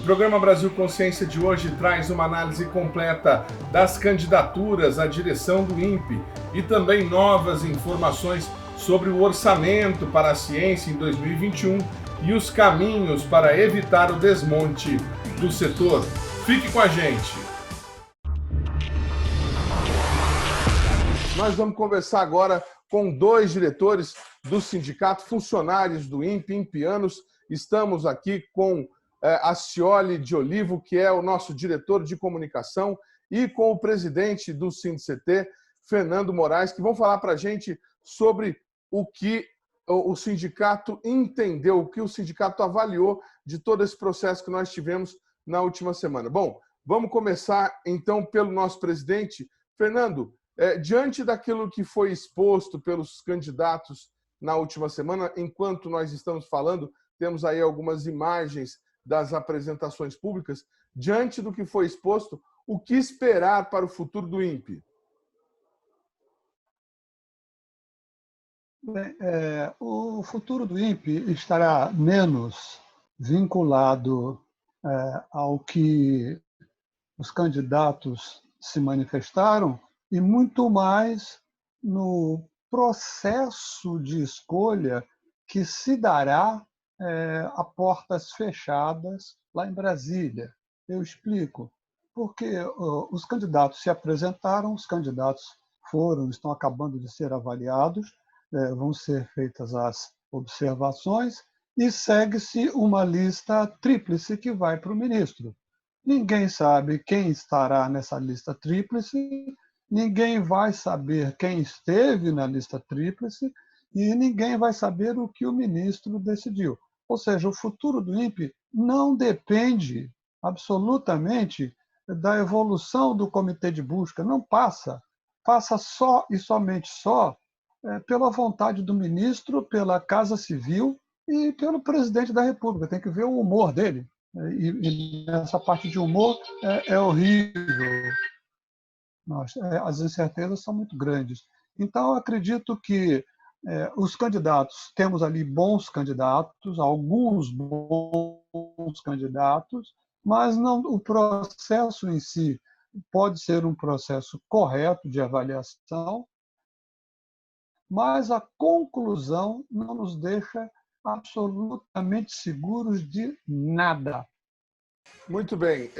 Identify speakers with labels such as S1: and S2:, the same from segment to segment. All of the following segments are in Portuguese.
S1: Programa Brasil Consciência de hoje traz uma análise completa das candidaturas à direção do INPE e também novas informações sobre o orçamento para a ciência em 2021 e os caminhos para evitar o desmonte do setor. Fique com a gente! Nós vamos conversar agora com dois diretores do sindicato, funcionários do INPE, impianos. Estamos aqui com Acioli de Olivo, que é o nosso diretor de comunicação, e com o presidente do SINDCT, Fernando Moraes, que vão falar para a gente sobre o que o sindicato entendeu, o que o sindicato avaliou de todo esse processo que nós tivemos na última semana. Bom, vamos começar então pelo nosso presidente. Fernando, diante daquilo que foi exposto pelos candidatos na última semana, enquanto nós estamos falando, temos aí algumas imagens das apresentações públicas. Diante do que foi exposto, o que esperar para o futuro do INPE?
S2: Bem, o futuro do INPE estará menos vinculado ao que os candidatos se manifestaram e muito mais no processo de escolha que se dará a portas fechadas lá em Brasília. Eu explico. Porque os candidatos se apresentaram, os candidatos estão acabando de ser avaliados, vão ser feitas as observações e segue-se uma lista tríplice que vai para o ministro. Ninguém sabe quem estará nessa lista tríplice, ninguém vai saber quem esteve na lista tríplice e ninguém vai saber o que o ministro decidiu. Ou seja, o futuro do INPE não depende absolutamente da evolução do comitê de busca, não passa só e somente pela vontade do ministro, pela Casa Civil e pelo presidente da República. Tem que ver o humor dele. E nessa parte de humor é horrível. As incertezas são muito grandes. Então, eu acredito que os candidatos, temos ali bons candidatos, alguns bons candidatos, mas não, o processo em si pode ser um processo correto de avaliação, mas a conclusão não nos deixa absolutamente seguros de nada.
S1: Muito bem.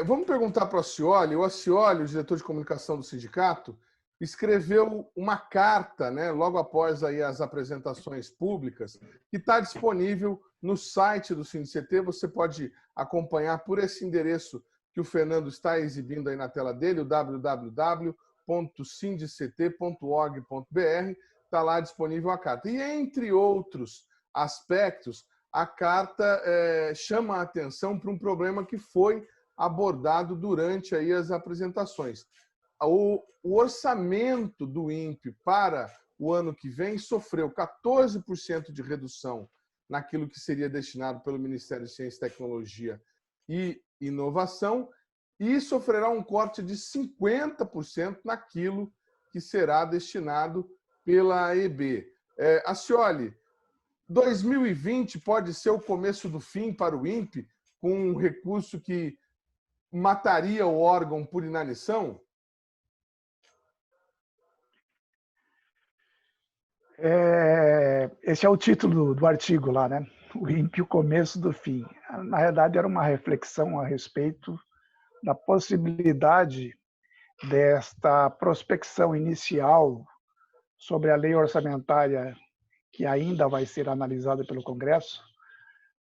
S1: Vamos perguntar para o Acioli. O Acioli, o diretor de comunicação do sindicato, escreveu uma carta, né, logo após aí as apresentações públicas, que está disponível no site do SINDCT. Você pode acompanhar por esse endereço que o Fernando está exibindo aí na tela dele, o www.sindct.org.br. Está lá disponível a carta. E, entre outros aspectos, a carta chama a atenção para um problema que foi abordado durante aí as apresentações. O orçamento do INPE para o ano que vem sofreu 14% de redução naquilo que seria destinado pelo Ministério de Ciência, Tecnologia e Inovação e sofrerá um corte de 50% naquilo que será destinado pela AEB. Acioli, 2020 pode ser o começo do fim para o INPE, com um recurso que mataria o órgão por inanição?
S3: Esse é o título do artigo lá, né? O INPE, o começo do fim. Na realidade, era uma reflexão a respeito da possibilidade desta prospecção inicial sobre a lei orçamentária, que ainda vai ser analisada pelo Congresso,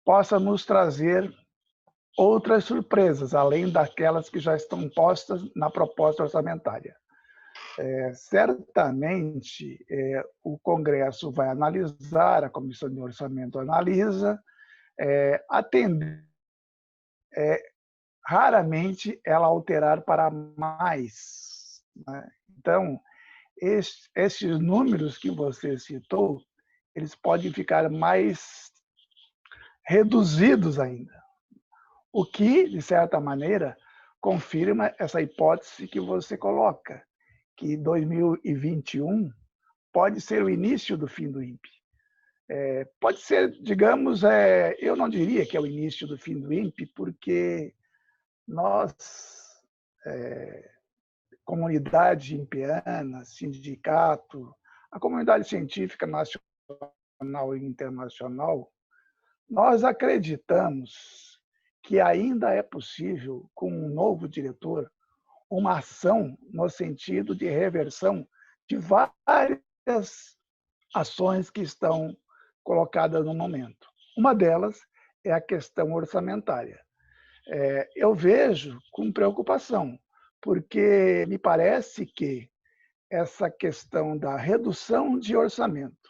S3: possa nos trazer outras surpresas, além daquelas que já estão postas na proposta orçamentária. Certamente, o Congresso vai analisar, a Comissão de Orçamento analisa, raramente ela alterar para mais, né? Então, esses números que você citou, eles podem ficar mais reduzidos ainda, o que, de certa maneira, confirma essa hipótese que você coloca, que 2021 pode ser o início do fim do INPE. Pode ser, digamos, eu não diria que é o início do fim do INPE, porque nós, comunidade impiana, sindicato, a comunidade científica nacional e internacional, nós acreditamos que ainda é possível, com um novo diretor, uma ação no sentido de reversão de várias ações que estão colocadas no momento. Uma delas é a questão orçamentária. Eu vejo com preocupação, porque me parece que essa questão da redução de orçamento,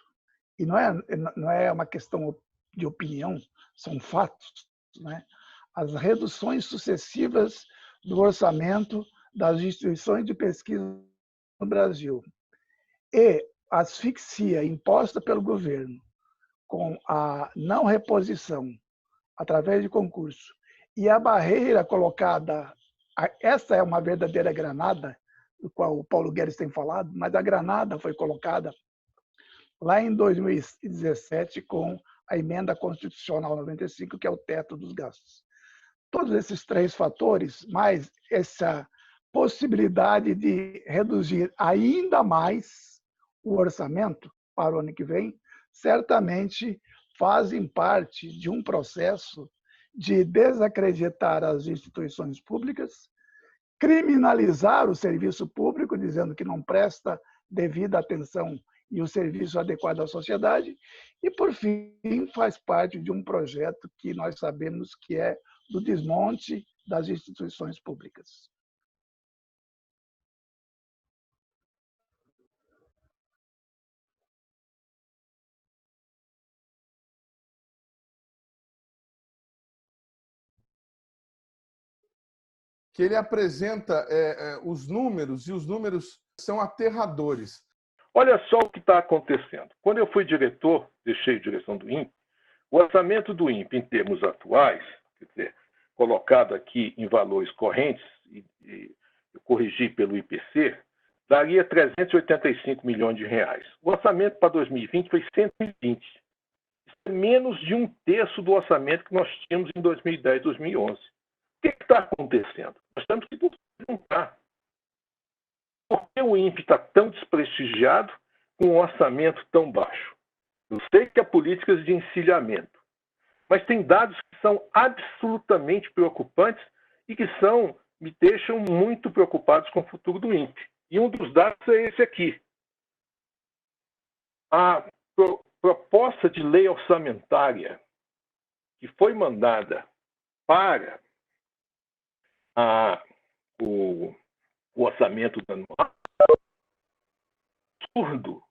S3: e não é uma questão de opinião, são fatos, né? As reduções sucessivas do orçamento das instituições de pesquisa no Brasil e a asfixia imposta pelo governo com a não reposição através de concurso e a barreira colocada, essa é uma verdadeira granada, do qual o Paulo Guedes tem falado, mas a granada foi colocada lá em 2017 com a emenda constitucional 95, que é o teto dos gastos. Todos esses três fatores, mais essa possibilidade de reduzir ainda mais o orçamento para o ano que vem, certamente fazem parte de um processo de desacreditar as instituições públicas, criminalizar o serviço público, dizendo que não presta devida atenção e o serviço adequado à sociedade, e, por fim, faz parte de um projeto que nós sabemos que é do desmonte das instituições públicas.
S1: Que ele apresenta os números, e os números são aterradores.
S4: Olha só o que está acontecendo. Quando eu fui diretor, deixei a direção do INPE, o orçamento do INPE, em termos atuais, quer dizer, colocado aqui em valores correntes, e corrigi pelo IPC, daria 385 milhões de reais. O orçamento para 2020 foi 120. Isso é menos de um terço do orçamento que nós tínhamos em 2010, 2011. O que está acontecendo? Nós temos que perguntar. Por que o INPE está tão desprestigiado com um orçamento tão baixo? Eu sei que há políticas de encilhamento, mas tem dados que são absolutamente preocupantes e que me deixam muito preocupados com o futuro do INPE. E um dos dados é esse aqui. A proposta de lei orçamentária que foi mandada para o orçamento anual, absurdo.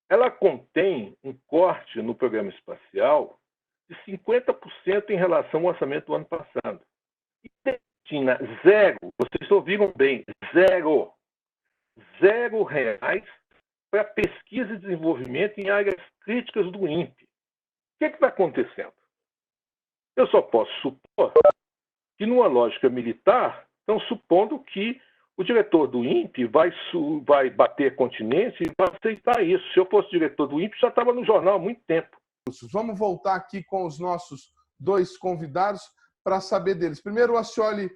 S4: Ela contém um corte no programa espacial de 50% em relação ao orçamento do ano passado. E destina zero, vocês ouviram bem, zero reais para pesquisa e desenvolvimento em áreas críticas do INPE. O que está acontecendo? Eu só posso supor que, numa lógica militar, estão supondo que o diretor do INPE vai bater continência e vai aceitar isso. Se eu fosse diretor do INPE, já estava no jornal há muito tempo.
S1: Vamos voltar aqui com os nossos dois convidados para saber deles. Primeiro, o Accioli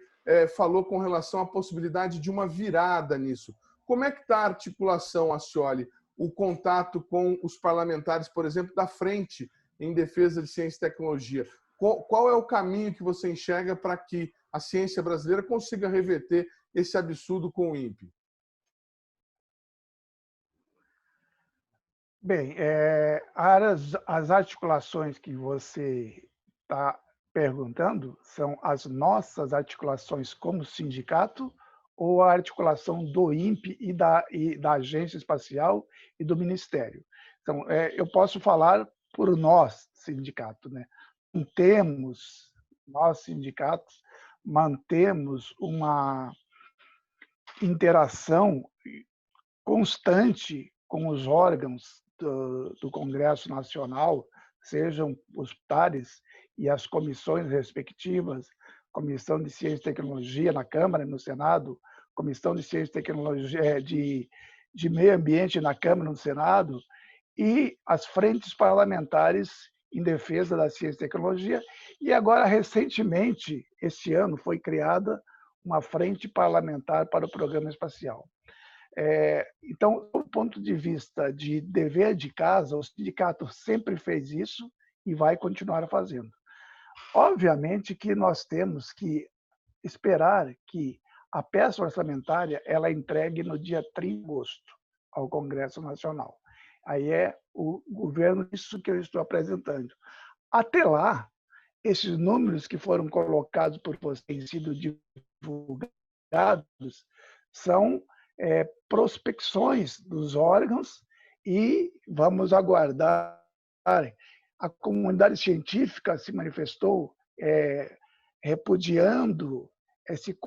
S1: falou com relação à possibilidade de uma virada nisso. Como é que está a articulação, Accioli, o contato com os parlamentares, por exemplo, da Frente em Defesa de Ciência e Tecnologia? Qual é o caminho que você enxerga para que a ciência brasileira consiga reverter esse absurdo com o INPE?
S3: Bem, as articulações que você está perguntando são as nossas articulações como sindicato ou a articulação do INPE e da Agência Espacial e do Ministério? Então, eu posso falar por nós, sindicato, né? Nós, sindicatos, mantemos uma interação constante com os órgãos do Congresso Nacional, sejam os pares e as comissões respectivas, Comissão de Ciência e Tecnologia na Câmara e no Senado, Comissão de Ciência e Tecnologia de Meio Ambiente na Câmara e no Senado, e as frentes parlamentares em defesa da ciência e tecnologia. E agora, recentemente, esse ano, foi criada uma frente parlamentar para o programa espacial. Então, do ponto de vista de dever de casa, o sindicato sempre fez isso e vai continuar fazendo. Obviamente que nós temos que esperar que a peça orçamentária ela entregue no dia 30 de agosto ao Congresso Nacional. Aí é o governo, isso que eu estou apresentando. Até lá, esses números que foram colocados por vocês, têm sido divulgados, são prospecções dos órgãos e vamos aguardar. A comunidade científica se manifestou repudiando esse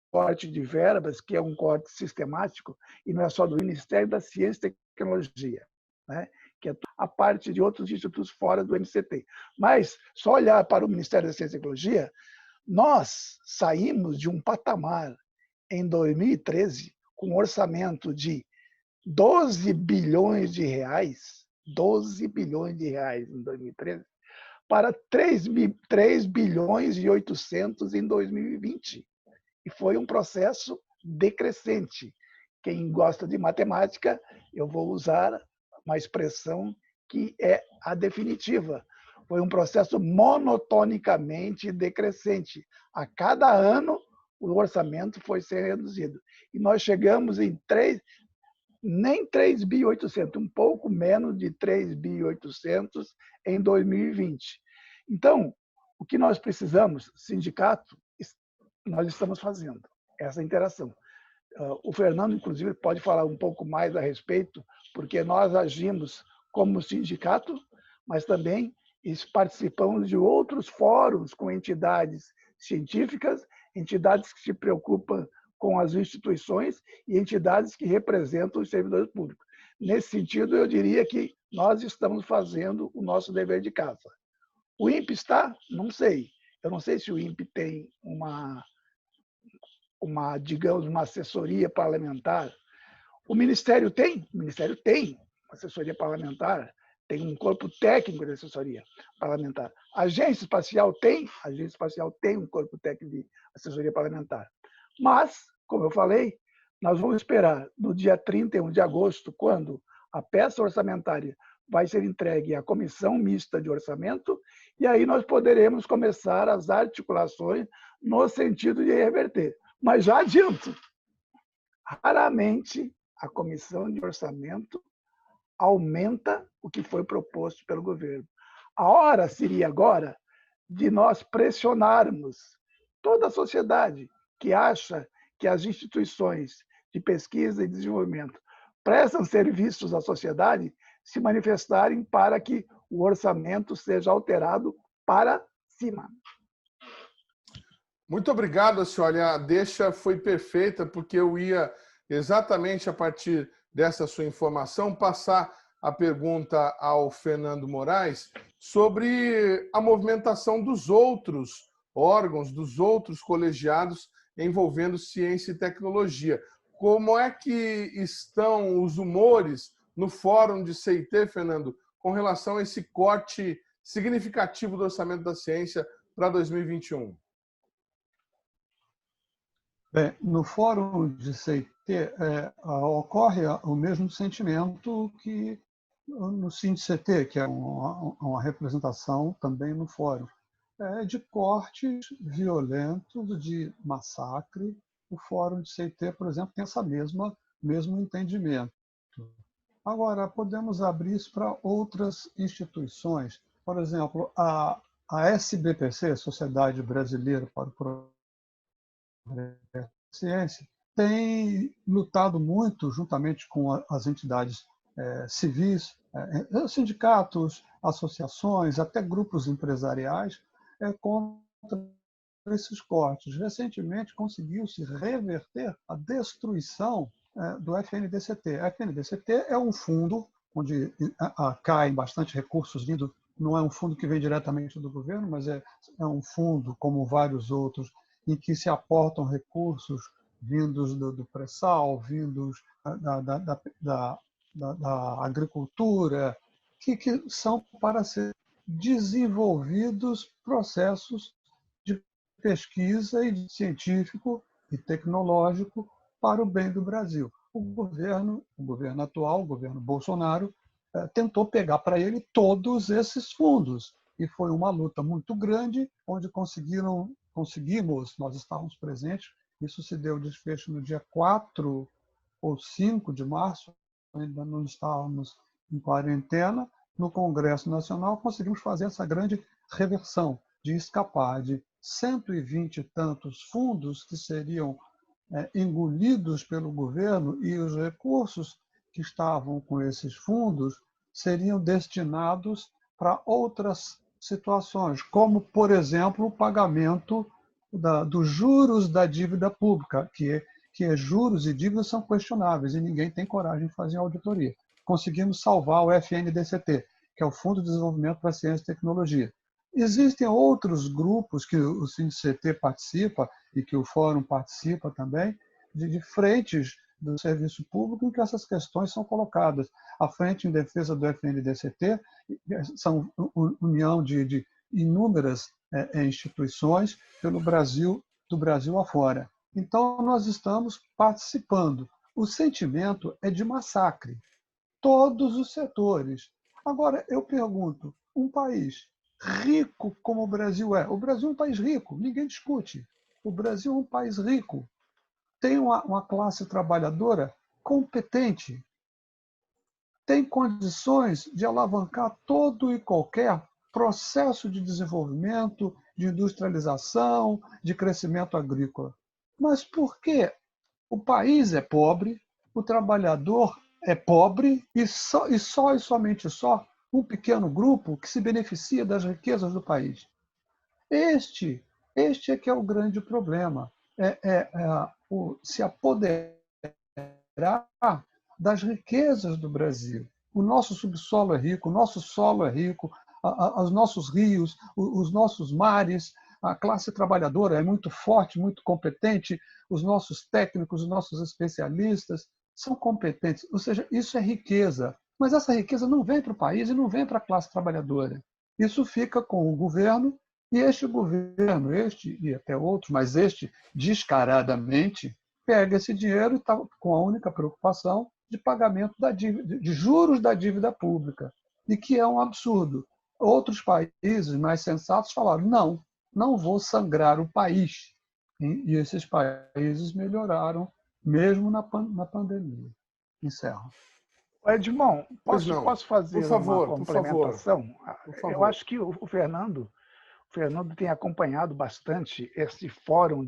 S3: corte de verbas, que é um corte sistemático, e não é só do Ministério da Ciência e Tecnologia, né? Que é a parte de outros institutos fora do MCT. Mas, só olhar para o Ministério da Ciência e Tecnologia, nós saímos de um patamar em 2013 com um orçamento de 12 bilhões de reais, 12 bilhões de reais em 2013, para 3 bilhões e 800 em 2020. E foi um processo decrescente. Quem gosta de matemática, eu vou usar uma expressão que é a definitiva. Foi um processo monotonicamente decrescente. A cada ano, o orçamento foi ser reduzido. E nós chegamos em nem 3.800 bi, um pouco menos de 3.800 bi em 2020. Então, o que nós precisamos, sindicato, nós estamos fazendo essa interação. O Fernando, inclusive, pode falar um pouco mais a respeito, porque nós agimos como sindicato, mas também participamos de outros fóruns com entidades científicas, entidades que se preocupam com as instituições e entidades que representam os servidores públicos. Nesse sentido, eu diria que nós estamos fazendo o nosso dever de casa. O INPE está? Não sei. Eu não sei se o INPE tem digamos, uma assessoria parlamentar. O Ministério tem? O Ministério tem assessoria parlamentar, tem um corpo técnico de assessoria parlamentar. A Agência Espacial tem? A Agência Espacial tem um corpo técnico de assessoria parlamentar. Mas, como eu falei, nós vamos esperar no dia 31 de agosto, quando a peça orçamentária vai ser entregue à Comissão Mista de Orçamento, e aí nós poderemos começar as articulações no sentido de reverter. Mas já adianto, raramente a Comissão de Orçamento aumenta o que foi proposto pelo governo. A hora seria agora de nós pressionarmos toda a sociedade que acha que as instituições de pesquisa e desenvolvimento prestam serviços à sociedade se manifestarem para que o orçamento seja alterado para cima.
S1: Muito obrigado, senhor. A deixa foi perfeita, porque eu ia exatamente a partir dessa sua informação passar a pergunta ao Fernando Moraes sobre a movimentação dos outros órgãos, dos outros colegiados envolvendo ciência e tecnologia. Como é que estão os humores no Fórum de CIT, Fernando, com relação a esse corte significativo do orçamento da ciência para 2021?
S2: Bem, no Fórum de CIT ocorre o mesmo sentimento que no CINDCT, que é uma representação também no Fórum, de cortes violentos, de massacre. O Fórum de CIT, por exemplo, tem essa mesmo entendimento. Agora, podemos abrir isso para outras instituições. Por exemplo, a SBPC, Sociedade Brasileira para o Ciência, tem lutado muito, juntamente com as entidades civis, sindicatos, associações, até grupos empresariais, contra esses cortes. Recentemente, conseguiu-se reverter a destruição do FNDCT. A FNDCT é um fundo onde caem bastante recursos vindo, não é um fundo que vem diretamente do governo, mas é um fundo, como vários outros, em que se aportam recursos vindos do pré-sal, vindos da agricultura, que são para ser desenvolvidos processos de pesquisa e científico e tecnológico para o bem do Brasil. O governo atual, o governo Bolsonaro, tentou pegar para ele todos esses fundos. E foi uma luta muito grande, onde conseguimos, nós estávamos presentes, isso se deu desfecho no dia 4 ou 5 de março, ainda não estávamos em quarentena, no Congresso Nacional conseguimos fazer essa grande reversão, de escapar de 120 e tantos fundos que seriam engolidos pelo governo, e os recursos que estavam com esses fundos seriam destinados para outras situações, como, por exemplo, o pagamento dos juros da dívida pública, que juros e dívidas são questionáveis e ninguém tem coragem de fazer auditoria. Conseguimos salvar o FNDCT, que é o Fundo de Desenvolvimento para Ciência e Tecnologia. Existem outros grupos que o CINDCT participa e que o Fórum participa também, de frentes do serviço público em que essas questões são colocadas. A Frente em Defesa do FNDCT são união de inúmeras instituições pelo Brasil, do Brasil afora. Então, nós estamos participando. O sentimento é de massacre. Todos os setores. Agora, eu pergunto, um país rico como o Brasil é um país rico, ninguém discute. O Brasil é um país rico, tem uma classe trabalhadora competente, tem condições de alavancar todo e qualquer processo de desenvolvimento, de industrialização, de crescimento agrícola. Mas por que o país é pobre, o trabalhador é pobre e somente um pequeno grupo que se beneficia das riquezas do país? Este é que é o grande problema. Se apoderar das riquezas do Brasil. O nosso subsolo é rico, o nosso solo é rico, os nossos rios, os nossos mares, a classe trabalhadora é muito forte, muito competente, os nossos técnicos, os nossos especialistas são competentes. Ou seja, isso é riqueza. Mas essa riqueza não vem para o país e não vem para a classe trabalhadora. Isso fica com o governo, e este governo, este e até outros, mas este descaradamente, pega esse dinheiro e está com a única preocupação de pagamento da dívida, de juros da dívida pública, e que é um absurdo. Outros países mais sensatos falaram, não vou sangrar o país. E esses países melhoraram, mesmo na pandemia. Encerro.
S3: Edmond, posso fazer uma complementação?
S1: Por favor.
S3: Eu acho que o Fernando tem acompanhado bastante esse fórum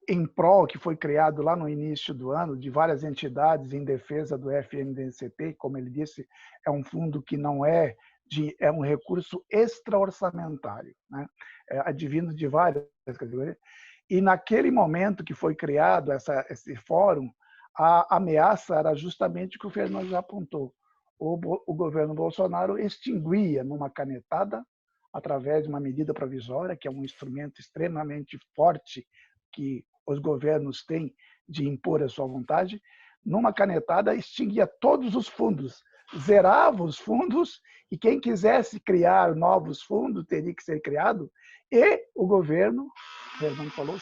S3: em prol, que foi criado lá no início do ano, de várias entidades em defesa do FNDCT. Como ele disse, é um fundo que não é um recurso extra-orçamentário, né? Advindo de várias categorias. E naquele momento que foi criado esse fórum, a ameaça era justamente o que o Fernando já apontou. O governo Bolsonaro extinguia numa canetada, através de uma medida provisória, que é um instrumento extremamente forte que os governos têm de impor a sua vontade, numa canetada extinguia todos os fundos, zerava os fundos, e quem quisesse criar novos fundos teria que ser criado, e o governo, o Fernando falou,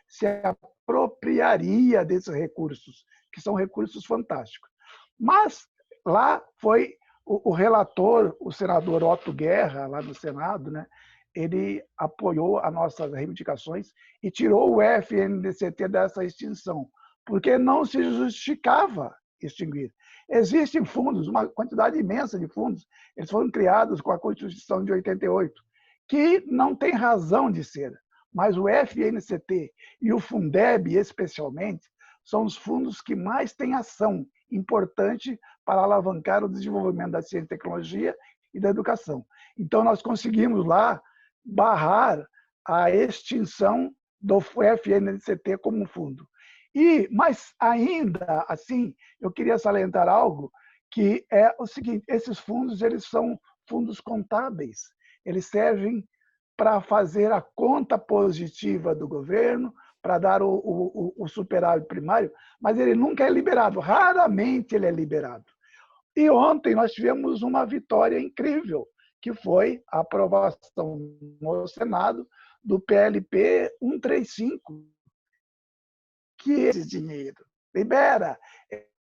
S3: se apropriaria desses recursos, que são recursos fantásticos. Mas lá foi o relator, o senador Otto Guerra, lá no Senado, né? Ele apoiou as nossas reivindicações e tirou o FNDCT dessa extinção, porque não se justificava extinguir. Existem fundos, uma quantidade imensa de fundos, eles foram criados com a Constituição de 88, que não tem razão de ser. Mas o FNCT e o Fundeb, especialmente, são os fundos que mais têm ação importante para alavancar o desenvolvimento da ciência e tecnologia e da educação. Então, nós conseguimos lá barrar a extinção do FNCT como um fundo. Mas ainda assim, eu queria salientar algo que é o seguinte: esses fundos eles são fundos contábeis, eles servem para fazer a conta positiva do governo, para dar o superávit primário, mas ele nunca é liberado, raramente ele é liberado. E ontem nós tivemos uma vitória incrível, que foi a aprovação no Senado do PLP 135, que esse dinheiro libera,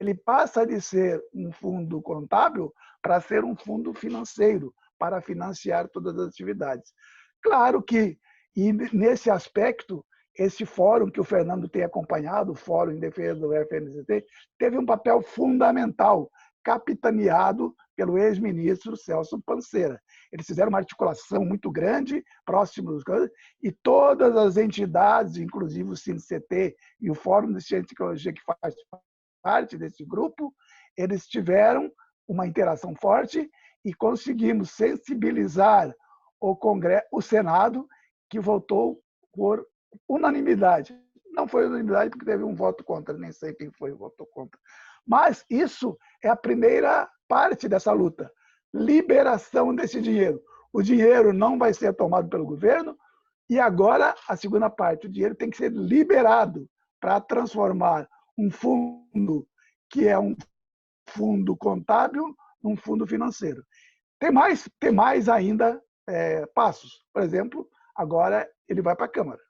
S3: ele passa de ser um fundo contábil para ser um fundo financeiro, para financiar todas as atividades. Claro que, e nesse aspecto, esse fórum que o Fernando tem acompanhado, o Fórum em Defesa do FNCT, teve um papel fundamental, capitaneado pelo ex-ministro Celso Panceira. Eles fizeram uma articulação muito grande, próximos, e todas as entidades, inclusive o CINCT e o Fórum de Ciência e Tecnologia, que faz parte desse grupo, eles tiveram uma interação forte e conseguimos sensibilizar o Congresso, o Senado, que votou por unanimidade. Não foi unanimidade porque teve um voto contra, nem sei quem foi o voto contra. Mas isso é a primeira parte dessa luta. Liberação desse dinheiro. O dinheiro não vai ser tomado pelo governo e agora a segunda parte, o dinheiro tem que ser liberado para transformar um fundo que é um fundo contábil num fundo financeiro. Tem mais ainda passos. Por exemplo, agora ele vai para a Câmara.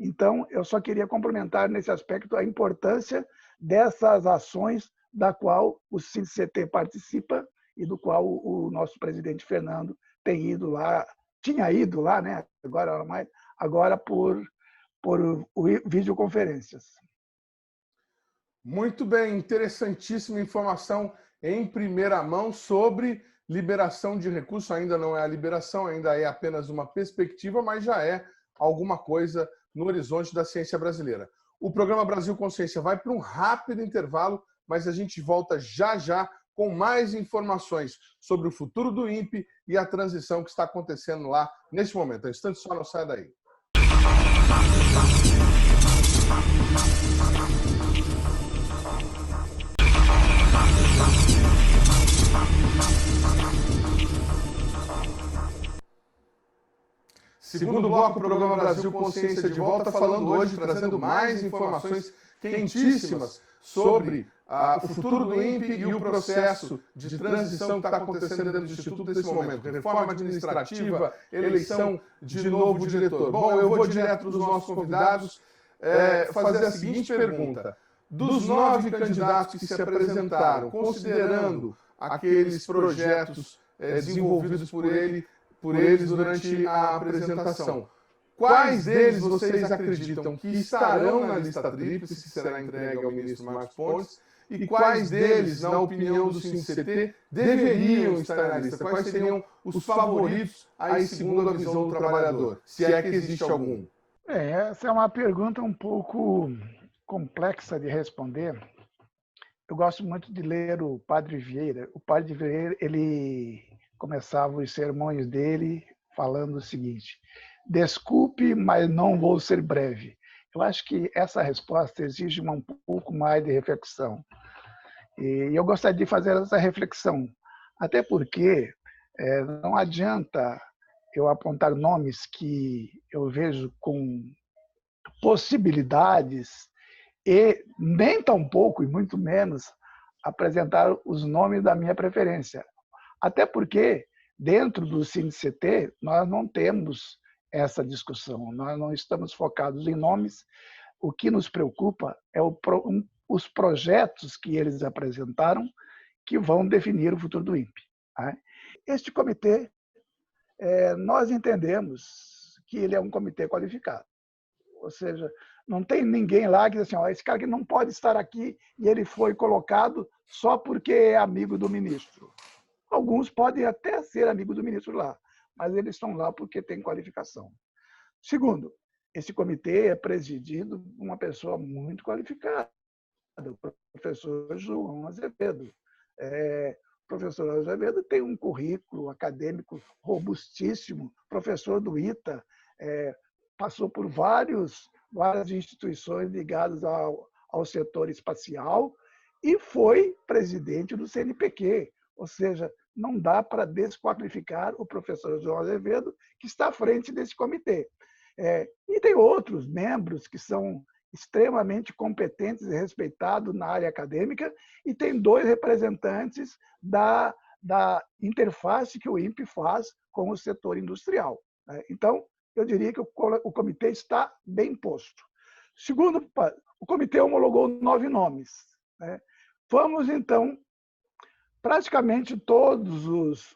S3: Então, eu só queria complementar nesse aspecto a importância dessas ações da qual o CINCT participa e do qual o nosso presidente Fernando tem ido lá, tinha ido lá, né? Agora por videoconferências.
S1: Muito bem, interessantíssima informação em primeira mão sobre liberação de recursos. Ainda não é a liberação, ainda é apenas uma perspectiva, mas já é alguma coisa no horizonte da ciência brasileira. O programa Brasil Consciência vai para um rápido intervalo, mas a gente volta já já com mais informações sobre o futuro do INPE e a transição que está acontecendo lá neste momento. Um instante só, não sai daí. Segundo bloco, o programa Brasil Consciência de volta, falando hoje, trazendo mais informações quentíssimas sobre o futuro do INPE e o processo de transição que está acontecendo dentro do Instituto nesse momento. Reforma administrativa, eleição de novo diretor. Bom, eu vou direto dos nossos convidados fazer a seguinte pergunta. Dos 9 candidatos que se apresentaram, considerando aqueles projetos desenvolvidos por eles durante a apresentação, quais deles vocês acreditam que estarão na lista tríplice, que será entregue ao ministro Marcos Pontes, e quais deles, na opinião do CINCT, deveriam estar na lista? Quais seriam os favoritos aí, segundo a visão do trabalhador, se é que existe algum?
S3: Essa é uma pergunta um pouco complexa de responder. Eu gosto muito de ler o Padre Vieira. O Padre Vieira, ele começava os sermões dele falando o seguinte: desculpe, mas não vou ser breve. Eu acho que essa resposta exige um pouco mais de reflexão. E eu gostaria de fazer essa reflexão, até porque não adianta eu apontar nomes que eu vejo com possibilidades e nem tampouco, e muito menos, apresentar os nomes da minha preferência. Até porque, dentro do CINCT, nós não temos essa discussão, nós não estamos focados em nomes. O que nos preocupa é os projetos que eles apresentaram que vão definir o futuro do INPE. Este comitê, nós entendemos que ele é um comitê qualificado. Ou seja, não tem ninguém lá que diz assim, esse cara que não pode estar aqui e ele foi colocado só porque é amigo do ministro. Alguns podem até ser amigos do ministro lá, mas eles estão lá porque têm qualificação. Segundo, esse comitê é presidido por uma pessoa muito qualificada, o professor João Azevedo. O professor Azevedo tem um currículo acadêmico robustíssimo, professor do ITA, passou por várias instituições ligadas ao setor espacial e foi presidente do CNPq. Ou seja, não dá para desqualificar o professor João Azevedo, que está à frente desse comitê. E tem outros membros que são extremamente competentes e respeitados na área acadêmica, e tem 2 representantes da interface que o INPE faz com o setor industrial. Então, eu diria que o comitê está bem posto. Segundo, o comitê homologou 9 nomes. Vamos, então, praticamente todos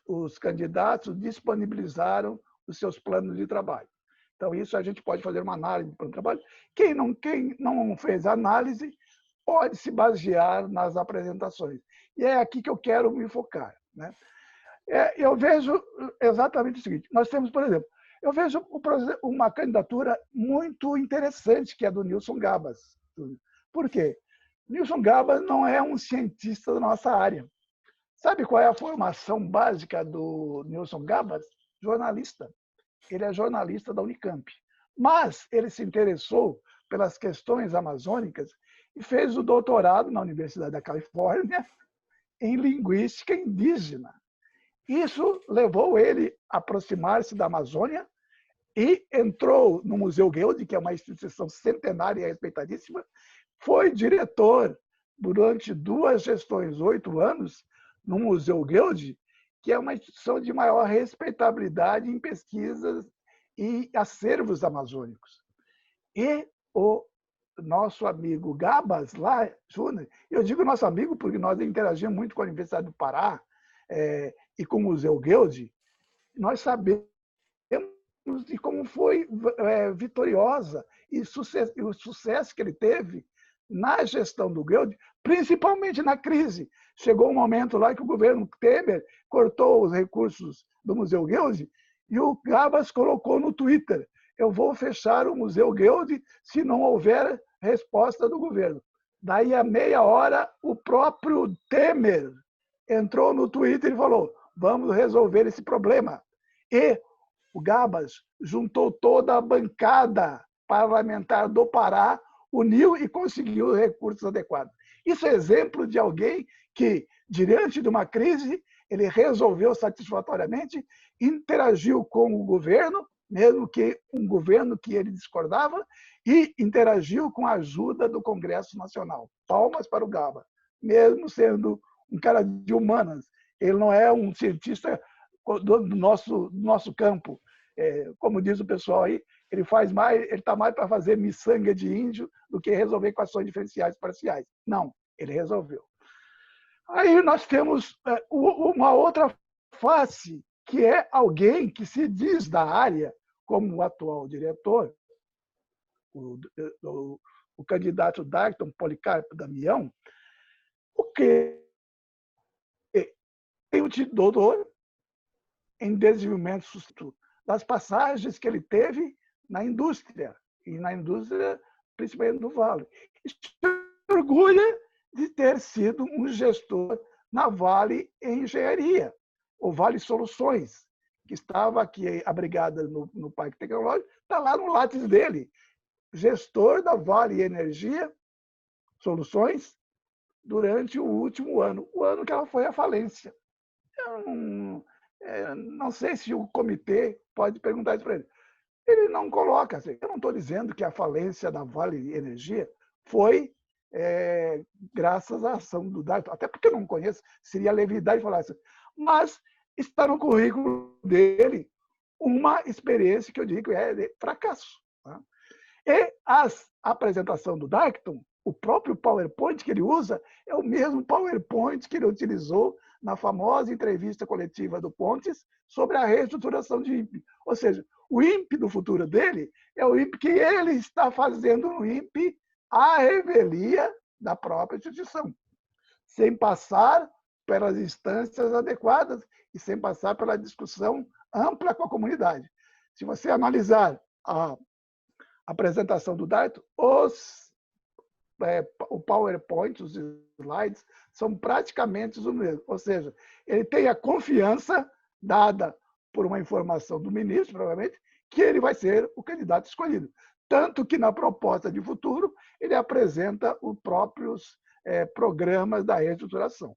S3: os candidatos disponibilizaram os seus planos de trabalho. Então, isso a gente pode fazer uma análise do plano de trabalho. Quem não fez análise pode se basear nas apresentações. E é aqui que eu quero me focar. Eu vejo exatamente o seguinte. Nós temos, por exemplo, eu vejo uma candidatura muito interessante, que é do Nilson Gabas. Por quê? Nilson Gabas não é um cientista da nossa área. Sabe qual é a formação básica do Nilson Gabas? Jornalista. Ele é jornalista da Unicamp. Mas ele se interessou pelas questões amazônicas e fez o doutorado na Universidade da Califórnia em linguística indígena. Isso levou ele a aproximar-se da Amazônia e entrou no Museu Guild, que é uma instituição centenária e respeitadíssima, foi diretor durante 2 gestões, 8 anos, no Museu Guild, que é uma instituição de maior respeitabilidade em pesquisas e acervos amazônicos. E o nosso amigo Gabas, lá, Júnior, eu digo nosso amigo porque nós interagimos muito com a Universidade do Pará e com o Museu Guild, nós sabemos de como foi vitoriosa e o sucesso que ele teve na gestão do Guild, principalmente na crise. Chegou um momento lá que o governo Temer cortou os recursos do Museu Guild e o Gabas colocou no Twitter: eu vou fechar o Museu Guild se não houver resposta do governo. Daí, a meia hora, o próprio Temer entrou no Twitter e falou: vamos resolver esse problema. E o Gabas juntou toda a bancada parlamentar do Pará, uniu e conseguiu os recursos adequados. Isso é exemplo de alguém que, diante de uma crise, ele resolveu satisfatoriamente, interagiu com o governo, mesmo que um governo que ele discordava, e interagiu com a ajuda do Congresso Nacional. Palmas para o Gabas, mesmo sendo um cara de humanas. Ele não é um cientista do nosso campo. Como diz o pessoal aí, ele está mais para fazer miçanga de índio do que resolver equações diferenciais parciais. Não, ele resolveu. Aí nós temos uma outra face, que é alguém que se diz da área, como o atual diretor, o candidato Dayrton Policarpo Damião, o que tem um doutor em desenvolvimento sustentável, das passagens que ele teve na indústria, e na indústria principalmente do Vale. E se orgulha de ter sido um gestor na Vale Engenharia, ou Vale Soluções, que estava aqui abrigada no Parque Tecnológico, está lá no látis dele. Gestor da Vale Energia Soluções durante o último ano, o ano que ela foi à falência. Eu não sei se o comitê pode perguntar isso para ele. Ele não coloca. Eu não estou dizendo que a falência da Vale Energia foi graças à ação do Dayrton, até porque eu não conheço, seria leviandade falar isso. Mas está no currículo dele uma experiência que eu digo que é de fracasso. Tá? E a apresentação do Dayrton, o próprio PowerPoint que ele usa, é o mesmo PowerPoint que ele utilizou na famosa entrevista coletiva do Pontes sobre a reestruturação de INPE. Ou seja, o INPE do futuro dele é o INPE que ele está fazendo no INPE à revelia da própria instituição, sem passar pelas instâncias adequadas e sem passar pela discussão ampla com a comunidade. Se você analisar a apresentação do Dayrton, o PowerPoint, os slides, são praticamente os mesmos. Ou seja, ele tem a confiança dada por uma informação do ministro, provavelmente, que ele vai ser o candidato escolhido. Tanto que, na proposta de futuro, ele apresenta os próprios programas da reestruturação.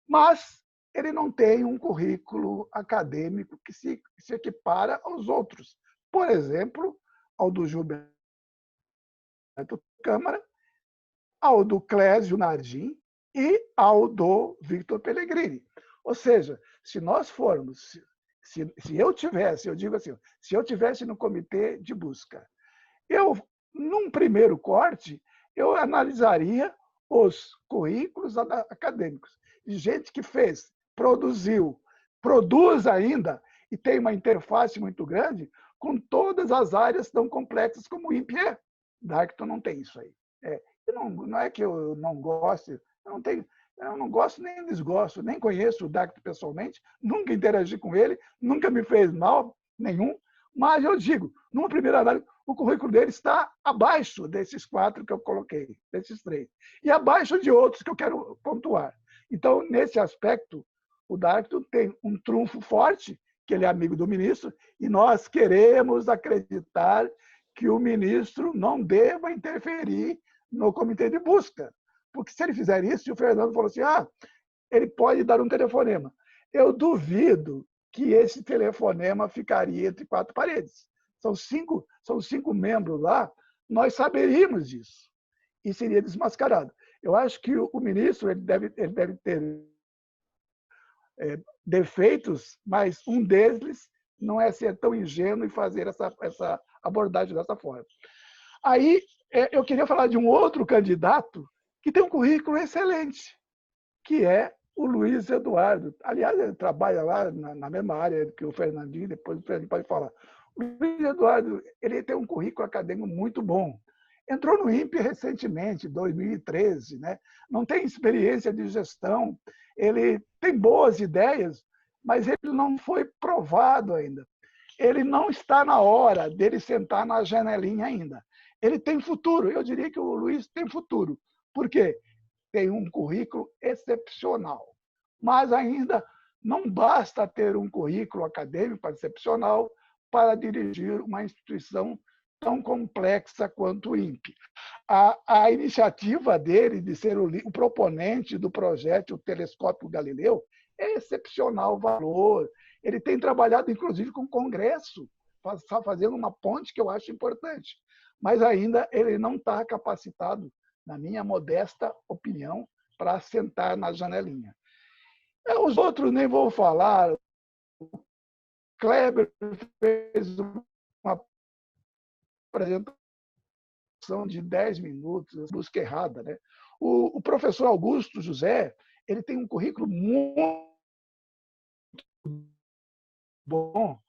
S3: Mas ele não tem um currículo acadêmico que se equipara aos outros, por exemplo, ao do Gilberto Câmara, ao do Clésio Nardim e ao do Victor Pellegrini. Ou seja, se nós formos, se eu tivesse, eu digo assim, se eu tivesse no comitê de busca, eu, num primeiro corte, eu analisaria os currículos acadêmicos de gente que fez, produziu, produz ainda e tem uma interface muito grande com todas as áreas tão complexas como o INPE é. Darkton não tem isso aí. Não é que eu não goste, eu não gosto nem desgosto, nem conheço o Darkton pessoalmente, nunca interagi com ele, nunca me fez mal nenhum, mas eu digo, numa primeira análise, o currículo dele está abaixo desses 4 que eu coloquei, desses 3, e abaixo de outros que eu quero pontuar. Então, nesse aspecto, o Darkton tem um trunfo forte, que ele é amigo do ministro, e nós queremos acreditar que o ministro não deva interferir no comitê de busca. Porque se ele fizer isso, e o Fernando falou assim, ele pode dar um telefonema. Eu duvido que esse telefonema ficaria entre 4 paredes. São cinco membros lá, nós saberíamos disso. E seria desmascarado. Eu acho que o ministro ele deve ter defeitos, mas um deles não é ser tão ingênuo e fazer essa abordagem dessa forma. Aí, eu queria falar de um outro candidato que tem um currículo excelente, que é o Luiz Eduardo. Aliás, ele trabalha lá na mesma área que o Fernandinho, depois o Fernandinho pode falar. O Luiz Eduardo ele tem um currículo acadêmico muito bom. Entrou no INPE recentemente, em 2013, né? Não tem experiência de gestão, ele tem boas ideias, mas ele não foi provado ainda. Ele não está na hora dele sentar na janelinha ainda. Ele tem futuro, eu diria que o Luiz tem futuro. Por quê? Tem um currículo excepcional. Mas ainda não basta ter um currículo acadêmico excepcional para dirigir uma instituição tão complexa quanto o INPE. A iniciativa dele de ser o proponente do projeto o Telescópio Galileu é excepcional valor. Ele tem trabalhado, inclusive, com o Congresso, fazendo uma ponte que eu acho importante. Mas ainda ele não está capacitado, na minha modesta opinião, para sentar na janelinha. Os outros nem vou falar. O Kleber fez uma apresentação de 10 minutos, busca errada, né? O professor Augusto José, ele tem um currículo muito bom,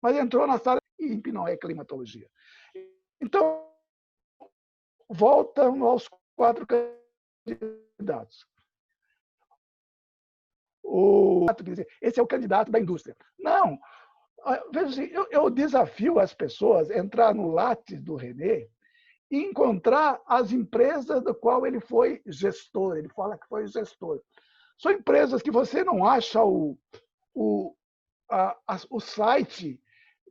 S3: mas entrou na sala e INPE não é climatologia. Então, voltamos aos 4 candidatos. Esse é o candidato da indústria. Não, veja assim, eu desafio as pessoas a entrar no Lattes do René e encontrar as empresas do qual ele foi gestor. Ele fala que foi gestor. São empresas que você não acha o site,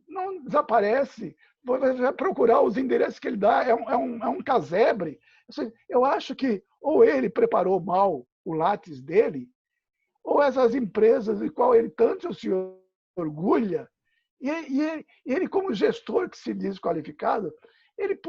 S3: não desaparece. Você vai procurar os endereços que ele dá, é um casebre. Eu acho que ou ele preparou mal o Lattes dele, ou essas empresas de qual ele tanto se orgulha, e ele, como gestor que se diz qualificado, ele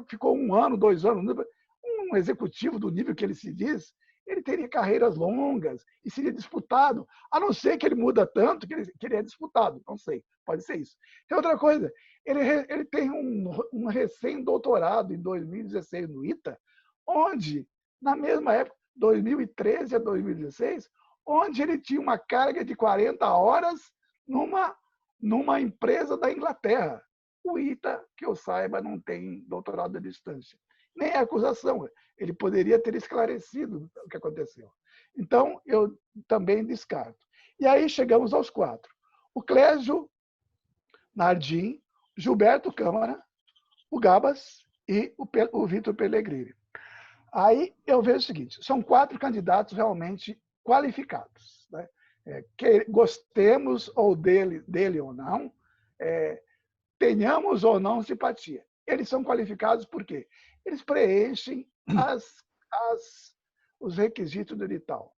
S3: ficou 1 ano, 2 anos, um executivo do nível que ele se diz, ele teria carreiras longas e seria disputado, a não ser que ele muda tanto que ele é disputado, não sei, pode ser isso. E outra coisa, ele tem um recém-doutorado em 2016 no ITA, onde, na mesma época, 2013 a 2016, onde ele tinha uma carga de 40 horas numa empresa da Inglaterra. O ITA, que eu saiba, não tem doutorado à distância. Nem a acusação. Ele poderia ter esclarecido o que aconteceu. Então, eu também descarto. E aí chegamos aos 4. O Clésio Nardim, Gilberto Câmara, o Gabas e o Victor Pellegrini. Aí eu vejo o seguinte, são 4 candidatos realmente qualificados. Né? Que gostemos ou dele ou não, tenhamos ou não simpatia. Eles são qualificados por quê? Eles preenchem os requisitos do edital.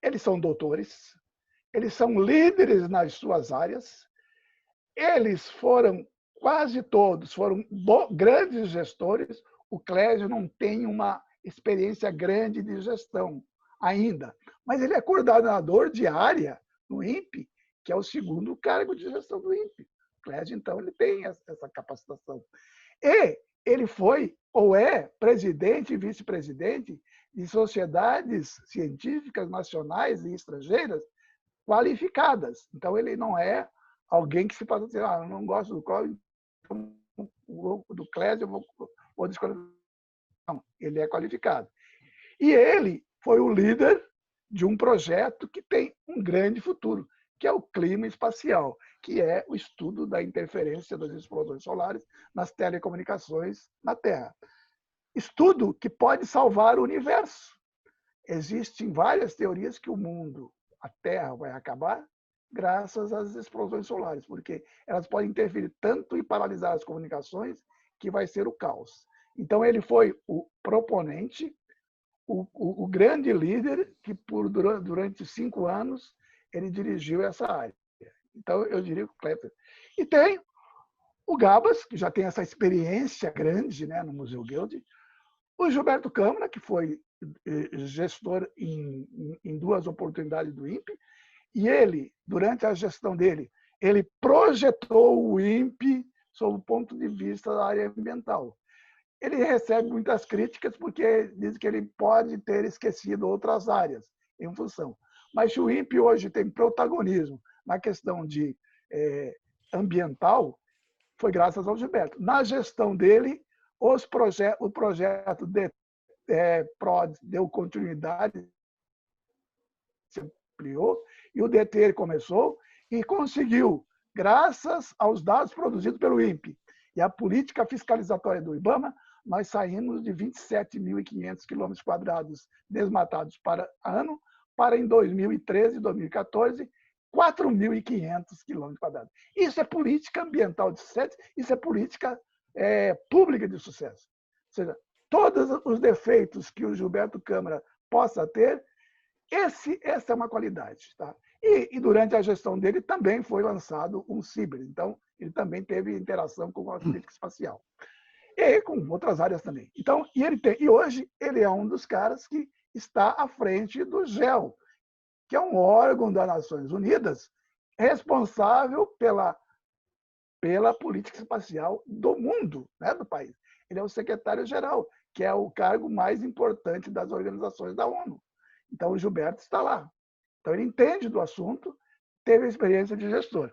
S3: Eles são doutores, eles são líderes nas suas áreas, eles foram, quase todos, foram grandes gestores. O Clésio não tem uma experiência grande de gestão ainda, mas ele é coordenador de área no INPE, que é o segundo cargo de gestão do INPE. O Clésio, então, ele tem essa capacitação. E ele foi, ou é, presidente e vice-presidente de sociedades científicas nacionais e estrangeiras qualificadas. Então, ele não é alguém que se pode dizer, eu não gosto do Clésio, eu vou discordar. Não, ele é qualificado. E ele foi o líder de um projeto que tem um grande futuro, que é o clima espacial, que é o estudo da interferência das explosões solares nas telecomunicações na Terra. Estudo que pode salvar o universo. Existem várias teorias que o mundo, a Terra, vai acabar graças às explosões solares, porque elas podem interferir tanto e paralisar as comunicações que vai ser o caos. Então, ele foi o proponente, o grande líder que, durante 5 anos, ele dirigiu essa área. Então, eu diria que o Klepper. E tem o Gabas, que já tem essa experiência grande, né, no Museu Guild, o Gilberto Câmara, que foi gestor em 2 oportunidades do INPE, e ele, durante a gestão dele, ele projetou o INPE sob o ponto de vista da área ambiental. Ele recebe muitas críticas porque diz que ele pode ter esquecido outras áreas em função. Mas se o INPE hoje tem protagonismo na questão de ambiental, foi graças ao Gilberto. Na gestão dele, o projeto PROD deu continuidade, se ampliou, e o DT começou e conseguiu, graças aos dados produzidos pelo INPE e a política fiscalizatória do IBAMA, nós saímos de 27.500 km² desmatados para ano, para em 2013 e 2014, 4.500 km². Isso é política ambiental de sucesso, isso é política pública de sucesso. Ou seja, todos os defeitos que o Gilberto Câmara possa ter, essa é uma qualidade. Tá? E durante a gestão dele também foi lançado um CIBER, então ele também teve interação com a política espacial. E com outras áreas também. Então, e hoje ele é um dos caras que está à frente do GEL, que é um órgão das Nações Unidas responsável pela política espacial do mundo, né, do país. Ele é o secretário-geral, que é o cargo mais importante das organizações da ONU. Então, o Gilberto está lá. Então, ele entende do assunto, teve experiência de gestor.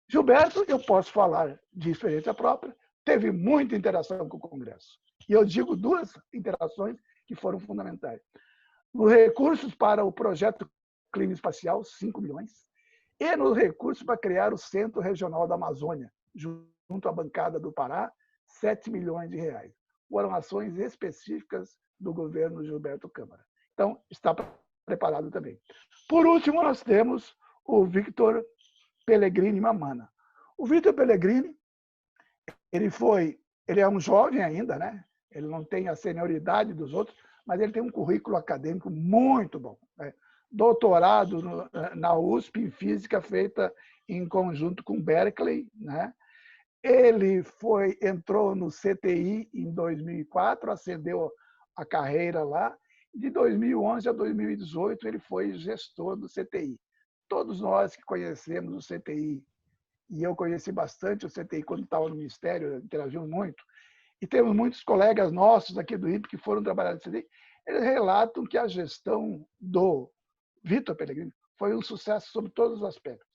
S3: Gilberto, eu posso falar de experiência própria, teve muita interação com o Congresso. E eu digo 2 interações que foram fundamentais. Nos recursos para o projeto Clima Espacial, 5 milhões, e nos recursos para criar o Centro Regional da Amazônia, junto à bancada do Pará, 7 milhões de reais. Foram ações específicas do governo Gilberto Câmara. Então, está preparado também. Por último, nós temos o Victor Pellegrini Mamana. O Victor Pellegrini, ele é um jovem ainda, né? Ele não tem a senioridade dos outros, mas ele tem um currículo acadêmico muito bom. Né? Doutorado na USP em física, feita em conjunto com Berkeley. Né? Ele entrou no CTI em 2004, ascendeu a carreira lá. De 2011 a 2018, ele foi gestor do CTI. Todos nós que conhecemos o CTI, e eu conheci bastante o CTI quando estava no Ministério, interagimos muito, e temos muitos colegas nossos aqui do INPE que foram trabalhar no CTI, eles relatam que a gestão do Victor Pellegrini foi um sucesso sobre todos os aspectos.